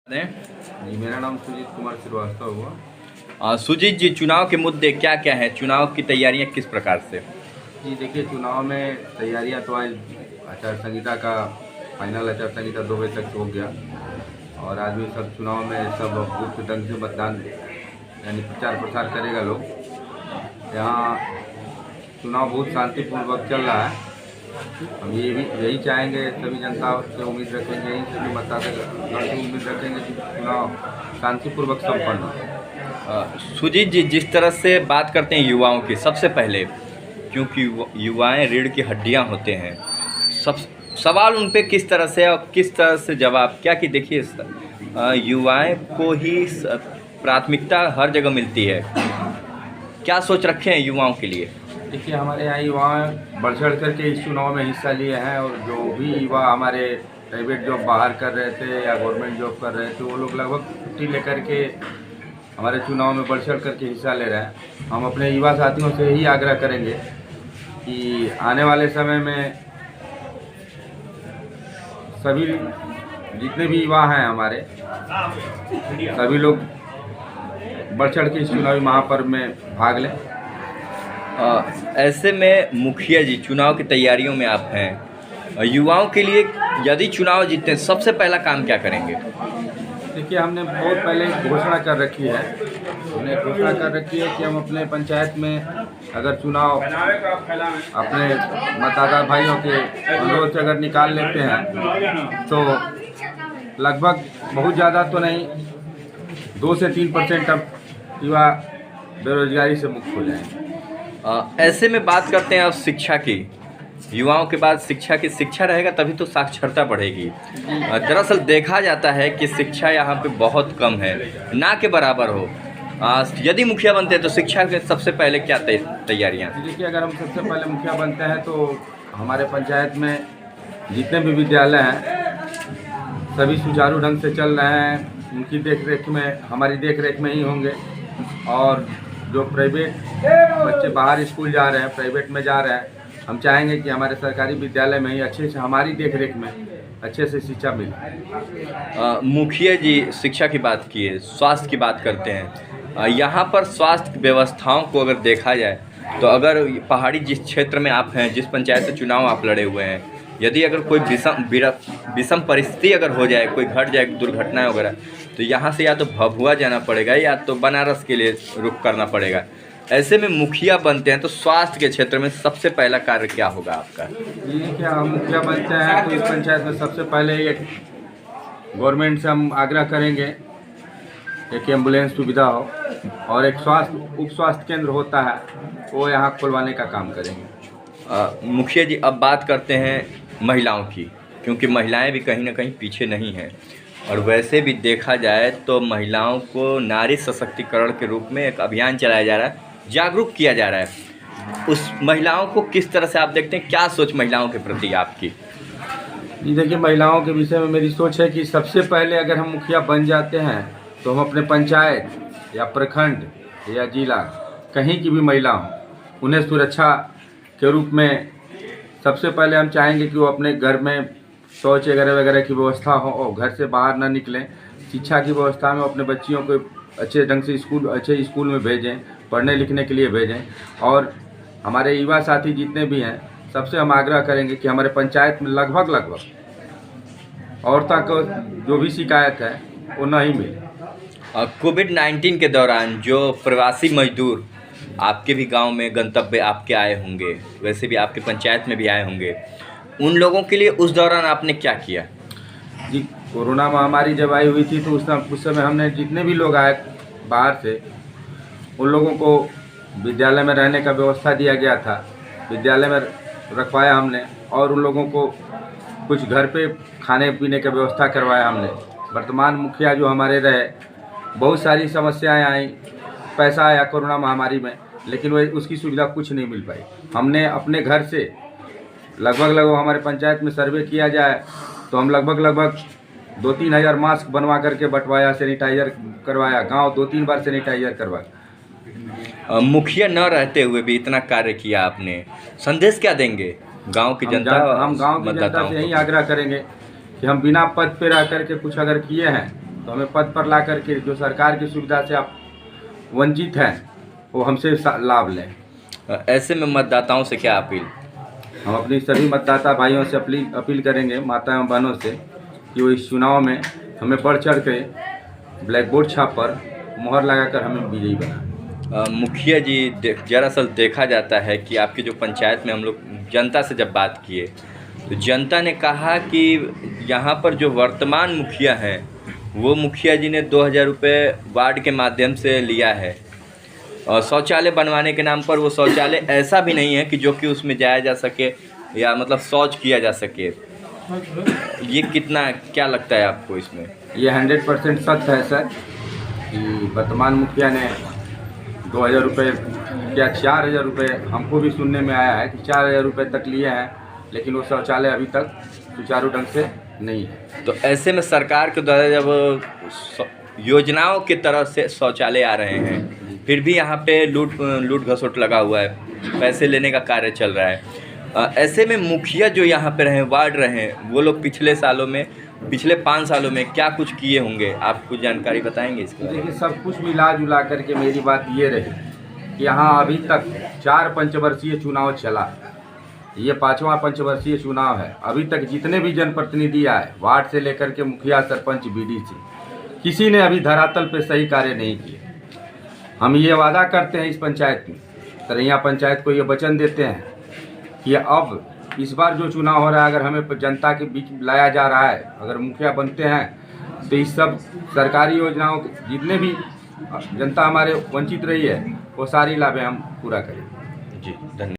जी, मेरा नाम सुजीत कुमार श्रीवास्तव हुआ। सुजीत जी, चुनाव के मुद्दे क्या क्या हैं? चुनाव की तैयारियां किस प्रकार से? जी देखिए, चुनाव में तैयारियां तो आज आचार संहिता का फाइनल आचार संहिता 2 बजे तक हो गया और आज भी सब चुनाव में सब गुप्त ढंग से मतदान यानी प्रचार प्रसार करेगा लोग। यहाँ चुनाव बहुत शांतिपूर्वक चल रहा है। हम यही चाहेंगे, सभी जनता से उम्मीद रखेंगे, यही सभी मतदातागण से उम्मीद रखेंगे कि चुनाव शांतिपूर्वक संपन्न हो। सुजीत जी, जिस तरह से बात करते हैं युवाओं की, सबसे पहले क्योंकि युवाएं रीढ़ की हड्डियां होते हैं, सब सवाल उन पे किस तरह से और किस तरह से जवाब क्या कि देखिए, युवाएं को ही प्राथमिकता हर जगह मिलती है। क्या सोच रखे हैं युवाओं के लिए? देखिए, हमारे यहाँ युवा बढ़ चढ़ करके इस चुनाव में हिस्सा लिए हैं और जो भी युवा हमारे प्राइवेट जॉब बाहर कर रहे थे या गवर्नमेंट जॉब कर रहे थे, वो लोग लगभग छुट्टी लेकर के हमारे चुनाव में बढ़ चढ़ करके हिस्सा ले रहे हैं। हम अपने युवा साथियों से यही आग्रह करेंगे कि आने वाले समय में सभी जितने भी युवा हैं हमारे, सभी लोग बढ़ चढ़ के इस चुनावी महापर्व में भाग लें। ऐसे में मुखिया जी, चुनाव की तैयारियों में आप हैं, युवाओं के लिए यदि चुनाव जीतते हैं सबसे पहला काम क्या करेंगे? देखिए, हमने बहुत पहले घोषणा कर रखी है। हमने घोषणा कर रखी है कि हम अपने पंचायत में अगर चुनाव अपने मतदाता भाइयों के अनुरोध से अगर निकाल लेते हैं तो लगभग बहुत ज़्यादा तो नहीं, 2 से 3% अब युवा बेरोजगारी से मुक्त हो जाएंगे। ऐसे में बात करते हैं अब शिक्षा की। युवाओं के बाद शिक्षा रहेगा तभी तो साक्षरता बढ़ेगी। दरअसल देखा जाता है कि शिक्षा यहाँ पे बहुत कम है, ना के बराबर हो। यदि मुखिया बनते हैं तो शिक्षा के सबसे पहले क्या तैयारियाँ? देखिए, अगर हम सबसे पहले मुखिया बनते हैं तो हमारे पंचायत में जितने भी विद्यालय हैं सभी सुचारू ढंग से चल रहे हैं। उनकी देखरेख में, हमारी देखरेख में ही होंगे। और जो प्राइवेट बच्चे बाहर स्कूल जा रहे हैं, प्राइवेट में जा रहे हैं, हम चाहेंगे कि हमारे सरकारी विद्यालय में ही अच्छे से हमारी देखरेख में अच्छे से शिक्षा मिले। मुखिया जी, शिक्षा की बात किए, स्वास्थ्य की बात करते हैं। यहाँ पर स्वास्थ्य व्यवस्थाओं को अगर देखा जाए तो अगर पहाड़ी जिस क्षेत्र में आप हैं, जिस पंचायत से चुनाव आप लड़े हुए हैं, यदि अगर कोई विषम परिस्थिति अगर हो जाए, कोई घट जाए, दुर्घटना वगैरह, तो यहाँ से या तो भभुआ जाना पड़ेगा या तो बनारस के लिए रुख करना पड़ेगा। ऐसे में मुखिया बनते हैं तो स्वास्थ्य के क्षेत्र में सबसे पहला कार्य क्या होगा आपका? ये क्या, हम मुखिया बनते हैं तो इस पंचायत में सबसे पहले एक गवर्नमेंट से हम आग्रह करेंगे एक एम्बुलेंस सुविधा हो और एक उप स्वास्थ्य केंद्र होता है वो यहाँ खुलवाने का काम करेंगे। मुखिया जी, अब बात करते हैं महिलाओं की, क्योंकि महिलाएं भी कहीं ना कहीं पीछे नहीं हैं और वैसे भी देखा जाए तो महिलाओं को नारी सशक्तिकरण के रूप में एक अभियान चलाया जा रहा है, जागरूक किया जा रहा है। उस महिलाओं को किस तरह से आप देखते हैं? क्या सोच महिलाओं के प्रति आपकी? जी देखिए, महिलाओं के विषय में मेरी सोच है कि सबसे पहले अगर हम मुखिया बन जाते हैं तो हम अपने पंचायत या प्रखंड या जिला, कहीं की भी महिला हो, उन्हें सुरक्षा के रूप में सबसे पहले हम चाहेंगे कि वो अपने घर में शौच वगैरह की व्यवस्था हो और घर से बाहर ना निकलें। शिक्षा की व्यवस्था में अपने बच्चियों को अच्छे ढंग से अच्छे स्कूल में भेजें, पढ़ने लिखने के लिए भेजें। और हमारे युवा साथी जितने भी हैं, सबसे हम आग्रह करेंगे कि हमारे पंचायत में लगभग औरतों को जो भी शिकायत है वो नहीं मिले। कोविड-19 के दौरान जो प्रवासी मजदूर आपके भी गांव में गंतव्य आपके आए होंगे, वैसे भी आपके पंचायत में भी आए होंगे, उन लोगों के लिए उस दौरान आपने क्या किया? जी, कोरोना महामारी जब आई हुई थी तो उस समय हमने जितने भी लोग आए बाहर से, उन लोगों को विद्यालय में रहने का व्यवस्था दिया गया था, विद्यालय में रखवाया हमने और उन लोगों को कुछ घर पे खाने पीने का व्यवस्था करवाया हमने। वर्तमान मुखिया जो हमारे रहे, बहुत सारी समस्याएं आई, पैसा आया कोरोना महामारी में, लेकिन वो उसकी सुविधा कुछ नहीं मिल पाई। हमने अपने घर से लगभग हमारे पंचायत में सर्वे किया जाए तो हम लगभग 2-3 हज़ार मास्क बनवा करके बंटवाया, सैनिटाइजर करवाया, गांव 2-3 बार सैनिटाइजर करवाया। मुखिया न रहते हुए भी इतना कार्य किया आपने, संदेश क्या देंगे गांव की जनता? हम गांव की जनता से यही आग्रह करेंगे कि हम बिना पद पे रह करके कुछ अगर किए हैं तो हमें पद पर ला करके जो सरकार की सुविधा से आप वंचित हैं वो हमसे लाभ लें। ऐसे में मतदाताओं से क्या अपील? हम अपनी सभी मतदाता भाइयों से अपील करेंगे, माता एवं बहनों से, कि वो इस चुनाव में हमें बढ़ चढ़ के ब्लैक बोर्ड छाप पर मोहर लगाकर हमें विजयी बना। मुखिया जी, दरअसल देखा जाता है कि आपकी जो पंचायत में हम लोग जनता से जब बात किए तो जनता ने कहा कि यहाँ पर जो वर्तमान मुखिया हैं वो मुखिया जी ने 2000 रुपये वार्ड के माध्यम से लिया है और शौचालय बनवाने के नाम पर वो शौचालय ऐसा भी नहीं है कि जो कि उसमें जाया जा सके या मतलब शौच किया जा सके। ये कितना, क्या लगता है आपको इसमें? ये 100% सत्य है सर कि वर्तमान मुखिया ने 2000 रुपये क्या 4000 रुपये, हमको भी सुनने में आया है कि 4000 रुपये तक लिए हैं, लेकिन वो शौचालय अभी तक सुचारू ढंग से नहीं है। तो ऐसे में सरकार के द्वारा जब योजनाओं की तरफ से शौचालय आ रहे हैं फिर भी यहाँ पे लूट घसोट लगा हुआ है, पैसे लेने का कार्य चल रहा है। ऐसे में मुखिया जो यहाँ पे रहे, वार्ड रहे, वो लोग पिछले 5 सालों में क्या कुछ किए होंगे, आप कुछ जानकारी बताएंगे इसके बारे में? देखिए, सब कुछ मिला जुला करके मेरी बात ये रही कि यहाँ अभी तक 4 पंचवर्षीय चुनाव चला, ये 5वां पंचवर्षीय चुनाव है। अभी तक जितने भी जनप्रतिनिधि आए, वार्ड से लेकर के मुखिया, सरपंच, बीडीसी, किसी ने अभी धरातल पे सही कार्य नहीं किए। हम ये वादा करते हैं इस पंचायत में, तरैया पंचायत को ये वचन देते हैं कि अब इस बार जो चुनाव हो रहा है, अगर हमें जनता के बीच लाया जा रहा है, अगर मुखिया बनते हैं तो इस सब सरकारी योजनाओं के जितने भी जनता हमारे वंचित रही है वो सारी लाभें हम पूरा करें। जी, धन्यवाद।